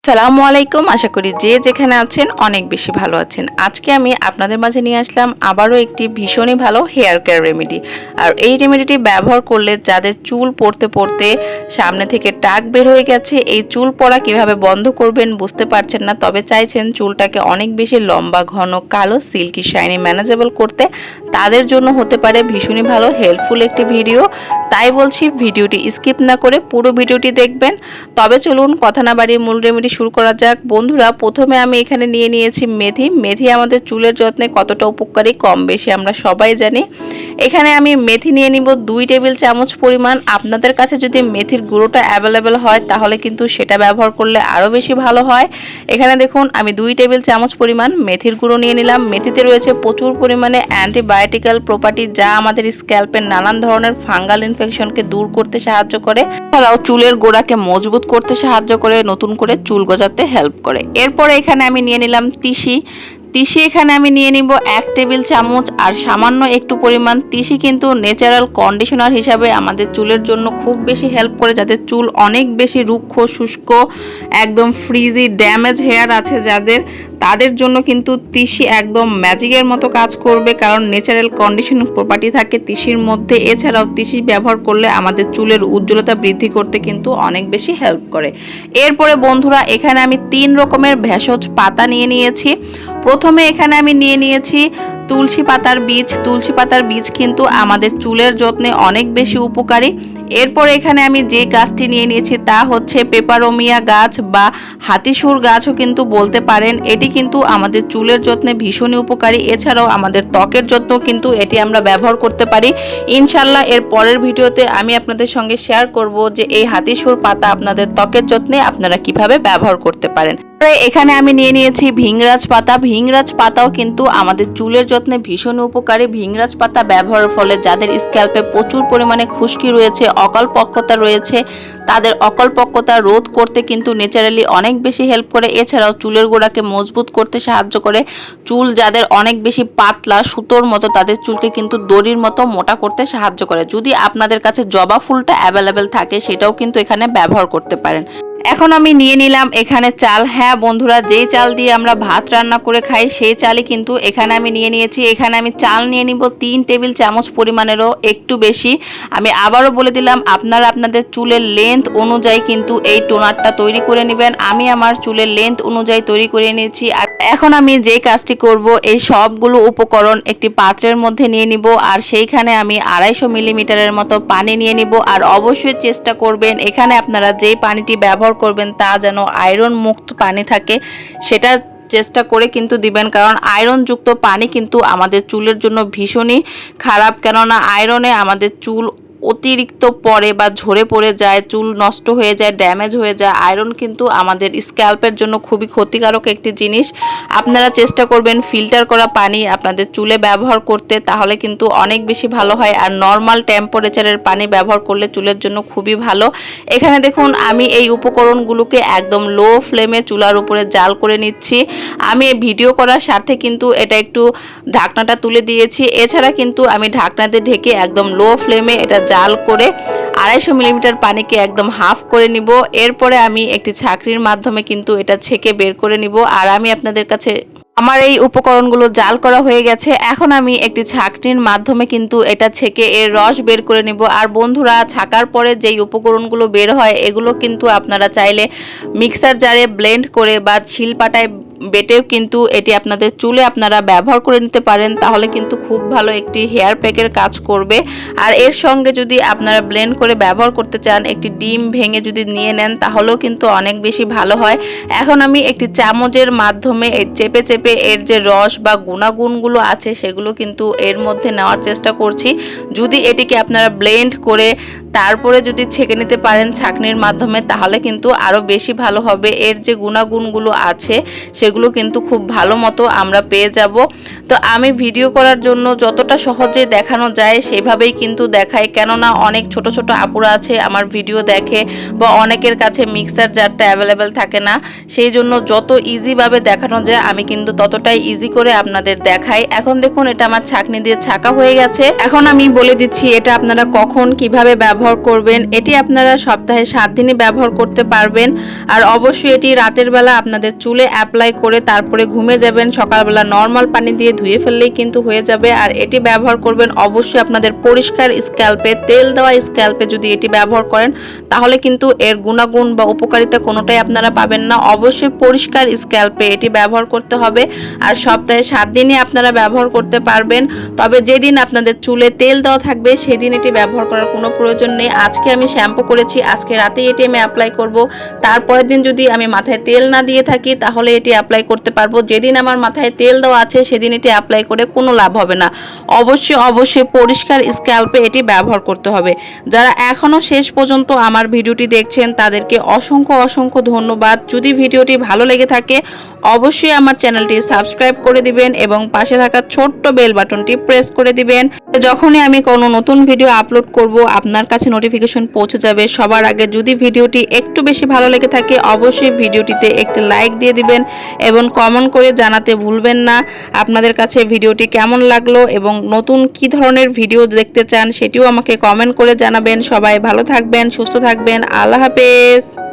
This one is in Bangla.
আসসালামু আলাইকুম। আশা করি যে যেখানে আছেন অনেক বেশি ভালো আছেন। আজকে আমি আপনাদের মাঝে নিয়ে আসলাম আবারও একটি ভীষণই ভালো হেয়ার কেয়ার রেমেডি। আর এই রেমেডিটি ব্যবহার করলে যাদের চুল পড়তে পড়তে সামনে থেকে টাক বের হয়ে গেছে, এই চুল পড়া কিভাবে বন্ধ করবেন বুঝতে পারছেন না, তবে চাইছেন চুলটাকে অনেক বেশি লম্বা, ঘন, কালো, সিল্কি, শাইনি, ম্যানেজেবল করতে, তাদের জন্য হতে পারে ভীষণই ভালো হেল্পফুল একটি ভিডিও। তাই বলছি ভিডিওটি স্কিপ না করে পুরো ভিডিওটি দেখবেন। তবে চলুন কথা না বাড়িয়ে মূল রেমেডি শুরু করা যাক। বন্ধুরা, প্রথমে আমি এখানে নিয়ে নিয়েছি মেথি। মেথি আমাদের চুলের যত্নে কতটা উপকারী কম বেশি আমরা সবাই জানি। এখানে আমি মেথি নিয়ে নিব 2 টেবিল চামচ পরিমাণ। আপনাদের কাছে যদি মেথির গুঁড়োটা অ্যাভেলেবেল হয় তাহলে কিন্তু সেটা ব্যবহার করলে আরও বেশি ভালো হয়। এখানে দেখুন আমি 2 টেবিল চামচ পরিমাণ মেথির গুঁড়ো নিয়ে নিলাম। মেথিতে রয়েছে প্রচুর পরিমাণে অ্যান্টিবায়োটিক্যাল প্রপার্টি, যা আমাদের স্ক্যাল্পের নানান ধরনের ফাঙ্গাল ইনফেকশনকে দূর করতে সাহায্য করে, এছাড়াও চুলের গোড়াকে মজবুত করতে সাহায্য করে, নতুন করে চুল গজাতে হেল্প করে। এরপরে এখানে আমি নিয়ে নিলাম তিসি। তিসি এখানে আমি নিয়ে নিব 1 টেবিল চামচ। আর সামান্য একটু পরিমাণ তিসি কিন্তু ন্যাচারাল কন্ডিশনার হিসাবে আমাদের চুলের জন্য খুব বেশি হেল্প করে, যাদের চুল অনেক বেশি রুক্ষ, শুষ্ক, একদম ফ্রিজি, ড্যামেজ হেয়ার আছে যাদের, তাদের জন্য কিন্তু তিসি একদম ম্যাজিকের মতো কাজ করবে, কারণ ন্যাচারাল কন্ডিশনিং প্রপার্টি থাকে তিসির মধ্যে। এছাড়াও তিসি ব্যবহার করলে আমাদের চুলের উজ্জ্বলতা বৃদ্ধি করতে কিন্তু অনেক বেশি হেল্প করে। এরপরে বন্ধুরা, এখানে আমি 3 রকমের ভেষজ পাতা নিয়ে নিয়েছি। প্রথমে এখানে আমি নিয়ে নিয়েছি তুলসী পাতার বীজ। তুলসী পাতার বীজ কিন্তু আমাদের চুলের যত্নে অনেক বেশি উপকারী। এরপর এখানে আমি যে গাছটি নিয়ে নিয়েছি তা হচ্ছে পেপারোমিয়া গাছ বা হাতিসুর গাছও কিন্তু বলতে পারেন। এটি কিন্তু আমাদের চুলের যত্নে ভীষণই উপকারী। এছাড়াও আমাদের ত্বকের যত্নেও কিন্তু এটি আমরা ব্যবহার করতে পারি। ইনশাল্লাহ এর পরের ভিডিওতে আমি আপনাদের সঙ্গে শেয়ার করব যে এই হাতিসুর পাতা আপনাদের ত্বকের যত্নে আপনারা কিভাবে ব্যবহার করতে পারেন। এখানে আমি নিয়ে নিয়েছি ভিংরাজ পাতা। ভিংরাজ পাতাও কিন্তু আমাদের চুলের যত্নে ভীষণ উপকারী। ভিংরাজ পাতা ব্যবহারের ফলে যাদের স্ক্যাল্পে প্রচুর পরিমাণে খুশকি রয়েছে, অকলপক্কতা রয়েছে, তাদের অকলপক্কতা রোধ করতে কিন্তু ন্যাচারালি অনেক বেশি হেল্প করে। এছাড়াও চুলের গোড়াকে মজবুত করতে সাহায্য করে। চুল যাদের অনেক বেশি পাতলা, সুতোর মতো, তাদের চুলকে কিন্তু দড়ির মতো মোটা করতে সাহায্য করে। যদি আপনাদের কাছে জবা ফুলটা অ্যাভেলেবেল থাকে সেটাও কিন্তু এখানে ব্যবহার করতে পারেন। এখন আমি নিয়ে নিলাম এখানে চাল। হ্যাঁ বন্ধুরা, যেই চাল দিয়ে আমরা ভাত রান্না করে খাই সেই চালই কিন্তু এখানে আমি নিয়ে নিয়েছি। এখানে আমি চাল নিয়ে নিব 3 টেবিল চামচ পরিমাণেরও একটু বেশি। আমি আবারও বলে দিলাম, আপনারা আপনাদের চুলের লেন্থ অনুযায়ী কিন্তু এই টোনারটা তৈরি করে নেবেন। আমি আমার চুলের লেন্থ অনুযায়ী তৈরি করে নিয়েছি। আর এখন আমি যে কাজটি করব, এই সবগুলো উপকরণ একটি পাত্রের মধ্যে নিয়ে নিব। আর সেইখানে আমি 250 মিলিমিটারের মতো পানি নিয়ে নিব। আর অবশ্যই চেষ্টা করবেন এখানে আপনারা যেই পানিটি ব্যবহার করবেন তা যেন আয়রন মুক্ত পানি থাকে, সেটা চেষ্টা করে কিন্তু দিবেন, কারণ আয়রন যুক্ত পানি কিন্তু আমাদের চুলের জন্য ভীষণই খারাপ। কেননা আয়রনে আমাদের চুল অতিরিক্ত পড়ে বা ঝরে পড়ে যায়, চুল নষ্ট হয়ে যায়, ড্যামেজ হয়ে যায়। আয়রন কিন্তু আমাদের স্ক্যাল্পের জন্য খুবই ক্ষতিকারক একটি জিনিস। আপনারা চেষ্টা করবেন ফিল্টার করা পানি আপনাদের চুলে ব্যবহার করতে, তাহলে কিন্তু অনেক বেশি ভালো হয়। আর নর্মাল টেম্পারেচারের পানি ব্যবহার করলে চুলের জন্য খুবই ভালো। এখানে দেখুন আমি এই উপকরণগুলোকে একদম লো ফ্লেমে চুলার উপরে জাল করে নিচ্ছি। আমি ভিডিও করার সাথে কিন্তু এটা একটু ঢাকনাটা তুলে দিয়েছি। এছাড়া কিন্তু আমি ঢাকনাতে ঢেকে একদম লো ফ্লেমে এটা জাল করে 250 মিলিমিটার পানিকে একদম হাফ করে নিব। এরপরে আমি একটি ছাঁকনির মাধ্যমে কিন্তু এটা ছেঁকে বের করে নিব। আর আমি আপনাদের কাছে আমার এই উপকরণগুলো জাল করা হয়ে গেছে। এখন আমি একটি ছাঁকনির মাধ্যমে কিন্তু এটা ছেঁকে এর রস বের করে নিব। আর বন্ধুরা, ছাকার পরে যেই উপকরণগুলো বের হয় এগুলো কিন্তু আপনারা চাইলে মিক্সার জারে ব্লেন্ড করে বা শিলপাটায় বেটেও কিন্তু এটি আপনাদের চুলে আপনারা ব্যবহার করে নিতে পারেন, তাহলে কিন্তু খুব ভালো একটি হেয়ার প্যাকের কাজ করবে। আর এর সঙ্গে যদি আপনারা ব্লেন্ড করে ব্যবহার করতে চান, একটি ডিম ভেঙে যদি নিয়ে নেন তাহলেও কিন্তু অনেক বেশি ভালো হয়। এখন আমি একটি চামচের মাধ্যমে চেপে চেপে এর যে রস বা গুণাগুণগুলো আছে সেগুলো কিন্তু এর মধ্যে নেওয়ার চেষ্টা করছি। যদি এটিকে আপনারা ব্লেন্ড করে তারপরে যদি ছেঁকে নিতে পারেন ছাঁকনির মাধ্যমে তাহলে কিন্তু আরও বেশি ভালো হবে। এর যে গুণাগুণগুলো আছে সেগুলো কিন্তু খুব ভালো মতো আমরা পেয়ে যাব। তো আমি ভিডিও করার জন্য যতটা সহজে দেখানো যায় সেভাবেই কিন্তু দেখাই, কেননা অনেক ছোট ছোট আপুরা আছে আমার ভিডিও দেখে বা অনেকের কাছে মিক্সার জারটা অ্যাভেলেবেল থাকে না, সেই জন্য যত ইজিভাবে দেখানো যায় আমি কিন্তু ততটাই ইজি করে আপনাদের দেখাই। এখন দেখুন এটা আমার ছাঁকনি দিয়ে ছাঁকা হয়ে গেছে। এখন আমি বলে দিচ্ছি এটা আপনারা কখন কিভাবে ব্যবহার ব্যবহার করবেন। এটি আপনারা সপ্তাহে 7 দিনই ব্যবহার করতে পারবেন। আর অবশ্যই এটি রাতের বেলা আপনাদের চুলে অ্যাপ্লাই করে তারপরে ঘুমিয়ে যাবেন। সকালবেলা নর্মাল পানি দিয়ে ধুয়ে ফেললেই কিন্তু হয়ে যাবে। আর এটি ব্যবহার করবেন অবশ্যই আপনাদের পরিষ্কার স্ক্যাল্পে, তেল দেওয়া স্ক্যাল্পে যদি এটি ব্যবহার করেন তাহলে কিন্তু এর গুণাগুণ বা উপকারিতা কোনোটাই আপনারা পাবেন না। অবশ্যই পরিষ্কার স্ক্যাল্পে এটি ব্যবহার করতে হবে। আর সপ্তাহে 7 দিনই আপনারা ব্যবহার করতে পারবেন। তবে যেদিন আপনাদের চুলে তেল দেওয়া থাকবে সেদিন এটি ব্যবহার করার কোনো প্রয়োজন নেই। আজকে আমি শ্যাম্পু করেছি, আজকে রাতেই এটি আমি অ্যাপ্লাই করব। তারপরের দিন যদি আমি মাথায় তেল না দিয়ে থাকি তাহলে এটি অ্যাপ্লাই করতে পারবো। যেদিন আমার মাথায় তেল দেওয়া আছে সেদিন এটি অ্যাপ্লাই করে কোনো লাভ হবে না। অবশ্যই পরিষ্কার স্ক্যাল্পে এটি ব্যবহার করতে হবে। যারা এখনও শেষ পর্যন্ত আমার ভিডিওটি দেখছেন তাদেরকে অসংখ্য ধন্যবাদ। যদি ভিডিওটি ভালো লেগে থাকে অবশ্যই আমার চ্যানেলটি সাবস্ক্রাইব করে দিবেন এবং পাশে থাকা ছোট্ট বেল বাটনটি প্রেস করে দিবেন। যখনই আমি কোনো নতুন ভিডিও আপলোড করব আপনার কাছে নোটিফিকেশন পৌঁছে যাবে সবার আগে। যদি ভিডিওটি একটু বেশি ভালো লেগে থাকে অবশ্যই ভিডিওটিতে একটি লাইক দিয়ে দিবেন এবং কমেন্ট করে জানাতে ভুলবেন না আপনাদের কাছে ভিডিওটি কেমন লাগলো এবং নতুন কী ধরনের ভিডিও দেখতে চান সেটিও আমাকে কমেন্ট করে জানাবেন। সবাই ভালো থাকবেন, সুস্থ থাকবেন। আল্লাহ হাফেজ।